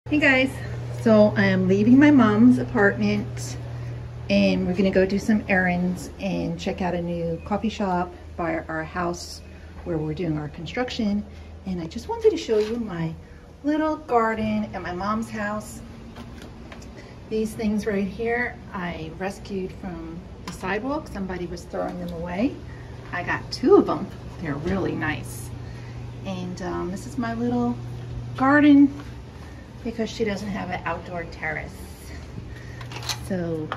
Hey guys, so I'm leaving my mom's apartment and we're gonna go do some errands and check out a new coffee shop by our house where we're doing our construction. And I just wanted to show you my little garden at my mom's house. These things right here I rescued from the sidewalk. Somebody was throwing them away. I got 2 of them. They're really nice. And this is my little garden because she doesn't have an outdoor terrace. So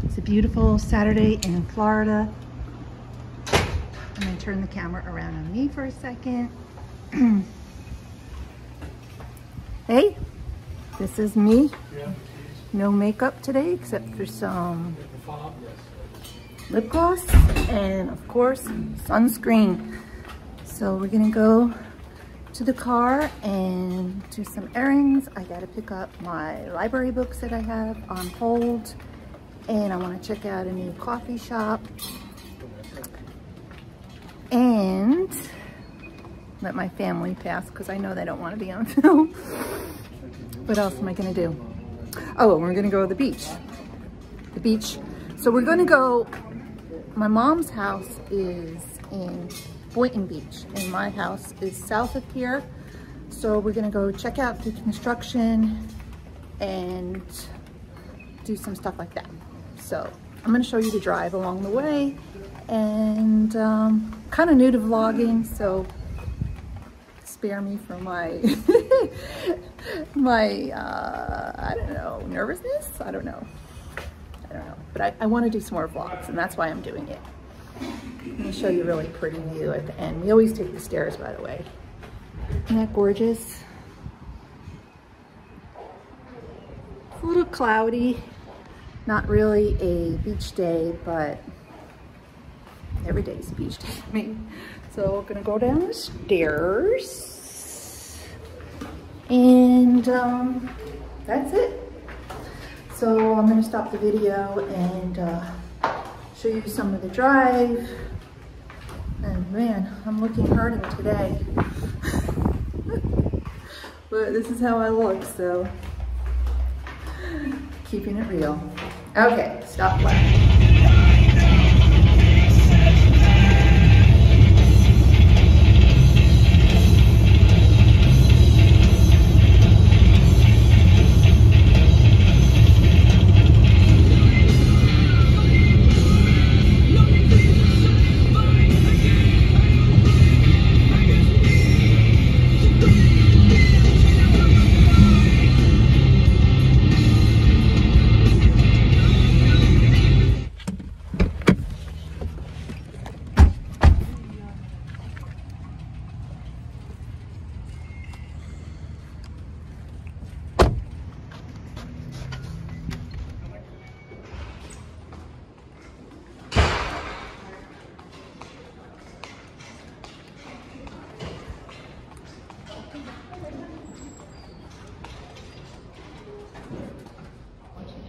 it's a beautiful Saturday in Florida. I'm gonna turn the camera around on me for a second. Hey, this is me. No makeup today except for some lip gloss and of course sunscreen. So we're gonna go to the car and do some errands. I gotta pick up my library books that I have on hold, and I want to check out a new coffee shop and let my family pass because I know they don't want to be on film. What else am I gonna do? Oh, we're gonna go to the beach. The beach. So we're gonna go, my mom's house is in Boynton Beach and my house is south of here. So we're gonna go check out the construction and do some stuff like that. So I'm gonna show you the drive along the way, and kind of new to vlogging, so spare me for my I don't know, nervousness. I don't know, but I want to do some more vlogs, and that's why I'm doing it. Let me show you a really pretty view at the end. We always take the stairs, by the way. Isn't that gorgeous? It's a little cloudy. Not really a beach day, but every day is a beach day for me. So we're gonna go down the stairs. And that's it. So I'm gonna stop the video and show you some of the drive. And man, I'm looking hurting today. But this is how I look, so keeping it real. Okay, stop playing.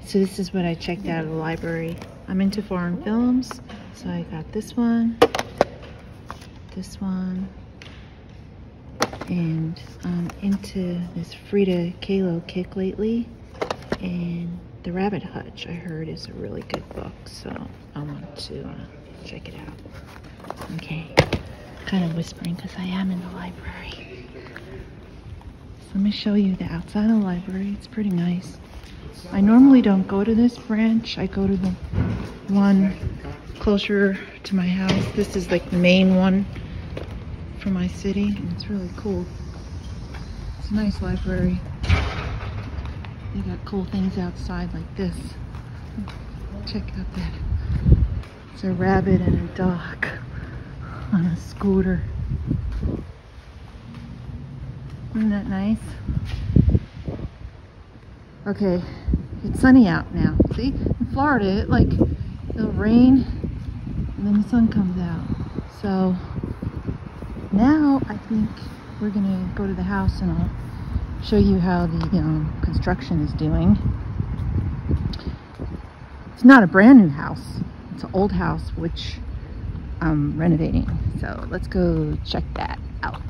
So this is what I checked out of the library. I'm into foreign films, so I got this one, and I'm into this Frida Kahlo kick lately, and The Rabbit Hutch I heard is a really good book, so I want to check it out. Okay, kind of whispering because I am in the library. So let me show you the outside of the library. It's pretty nice. I normally don't go to this branch. I go to the one closer to my house. This is like the main one for my city, and it's really cool. It's a nice library. They got cool things outside like this. Check out that. It's a rabbit and a dog on a scooter. Isn't that nice? Okay, it's sunny out now. See, in Florida, it'll rain and then the sun comes out. So now I think we're gonna go to the house and I'll show you how the construction is doing. It's not a brand new house. It's an old house, which I'm renovating. So let's go check that out.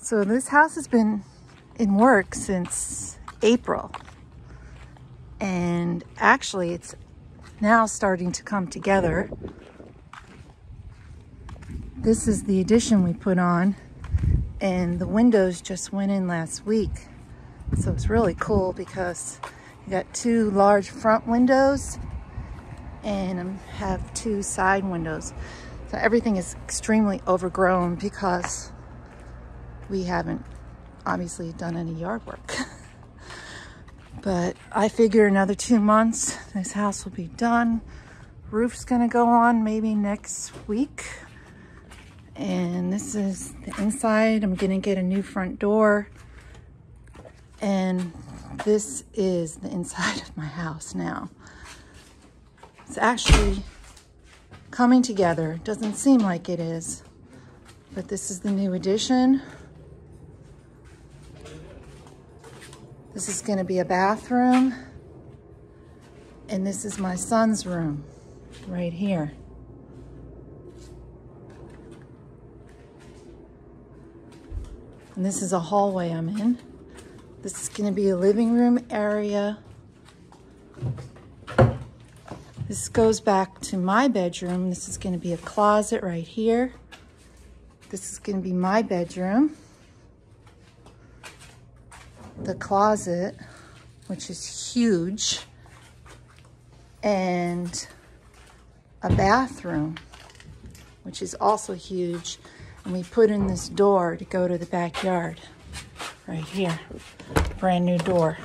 So this house has been in work since April, and actually it's now starting to come together. This is the addition we put on, and the windows just went in last week. So it's really cool because you got 2 large front windows and I have 2 side windows. So everything is extremely overgrown because we haven't obviously done any yard work. But I figure another 2 months, this house will be done. Roof's gonna go on maybe next week. And this is the inside. I'm gonna get a new front door. And this is the inside of my house now. It's actually coming together. Doesn't seem like it is, but this is the new addition. This is going to be a bathroom, and this is my son's room right here. And this is a hallway I'm in. This is going to be a living room area. This goes back to my bedroom. This is going to be a closet right here. This is going to be my bedroom. The closet, which is huge, and a bathroom, which is also huge. And we put in this door to go to the backyard right here. Brand new door.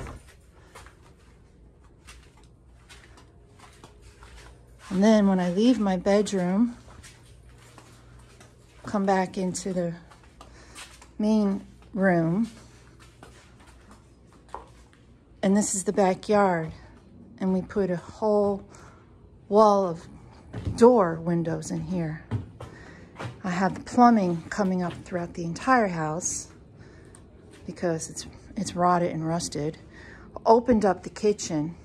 And then when I leave my bedroom, come back into the main room, and this is the backyard, and we put a whole wall of door windows in here. I have the plumbing coming up throughout the entire house because it's rotted and rusted. Opened up the kitchen,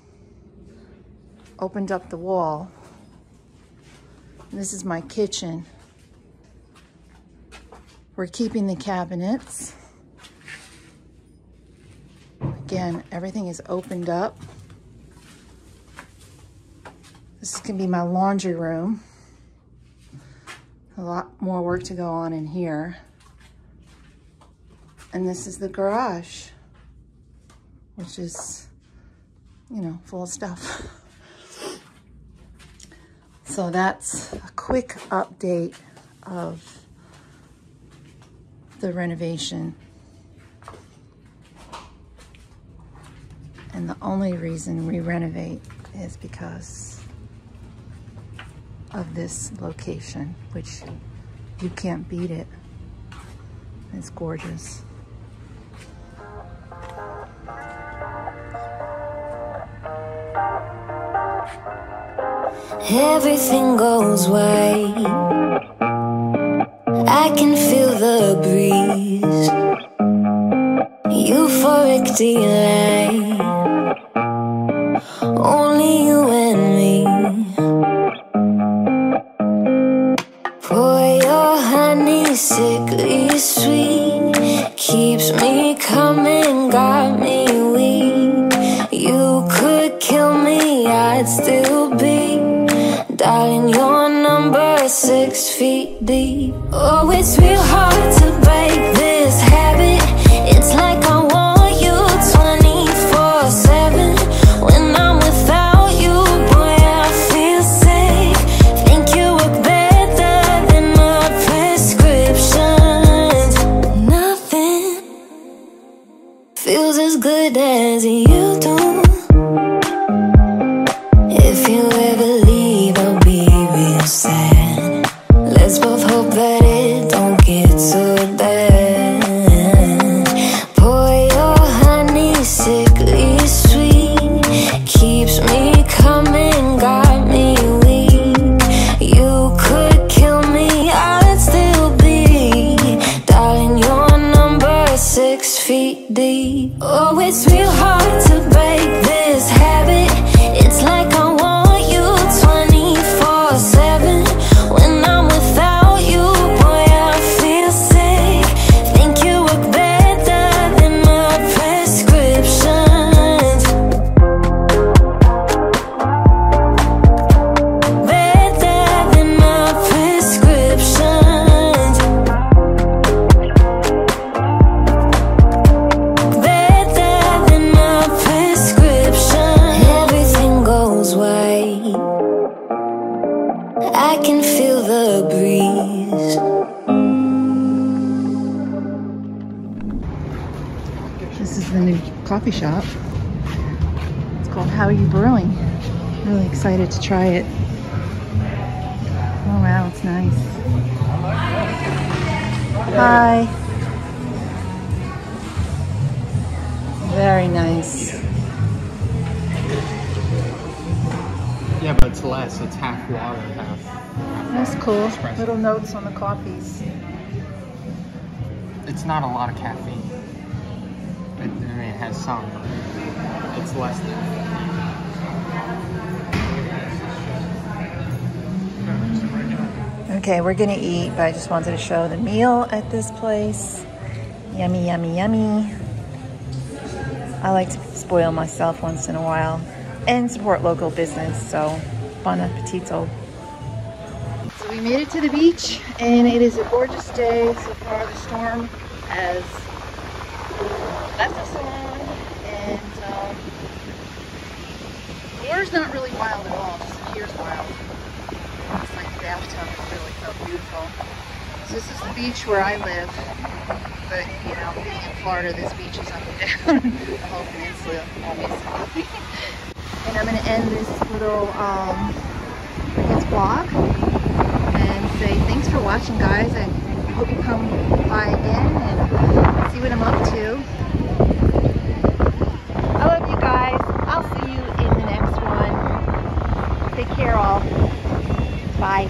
opened up the wall. And this is my kitchen. We're keeping the cabinets. Again, everything is opened up. This is gonna be my laundry room. A lot more work to go on in here. And this is the garage, which is, you know, full of stuff. So that's a quick update of the renovation. And the only reason we renovate is because of this location, which you can't beat it. It's gorgeous. Everything goes white. I can feel the breeze. Euphoric delight. Only you and me. Pour your honey, sickly sweet. Keeps me coming, got me weak. You could kill me, I'd still be. Darling, your number is 6 feet deep. Oh, it's real hard to break this habit. It's like I want you 24/7. When I'm without you, boy, I feel sick. Think you work better than my prescriptions. Nothing feels as good as you do. If you ever leave, I'll be real sad. Let's both hope that it don't get so bad. Pour your honey, sickly sweet. Keeps me coming, got me weak. You could kill me, I'd still be. Darling, your number is 6 feet deep. Oh, it's real hard to break this habit. It's like I want you 24/7. When I'm without you, boy, I feel sick. Think you work This is the new coffee shop. It's called How Are You Brewing? Really excited to try it. Oh wow, it's nice. Hi. Very nice. Yeah, but it's less. It's half water, half. That's cool. Espresso. Little notes on the coffees. It's not a lot of caffeine. I mean, it has some, but it's less than. Okay, we're gonna eat, but I just wanted to show the meal at this place. Yummy, yummy, yummy. I like to spoil myself once in a while and support local business, so bon appetito. So we made it to the beach, and it is a gorgeous day so far. The storm has left us alone, and the water's not really wild at all, just appears wild. It's like the bathtub is really so beautiful. So this is the beach where I live, but you know, being in Florida, this beach is up and down the whole peninsula, obviously. And I'm going to end this little, I guess, vlog and say thanks for watching, guys. I hope you come by again and see what I'm up to. I love you guys. I'll see you in the next one. Take care all. Bye.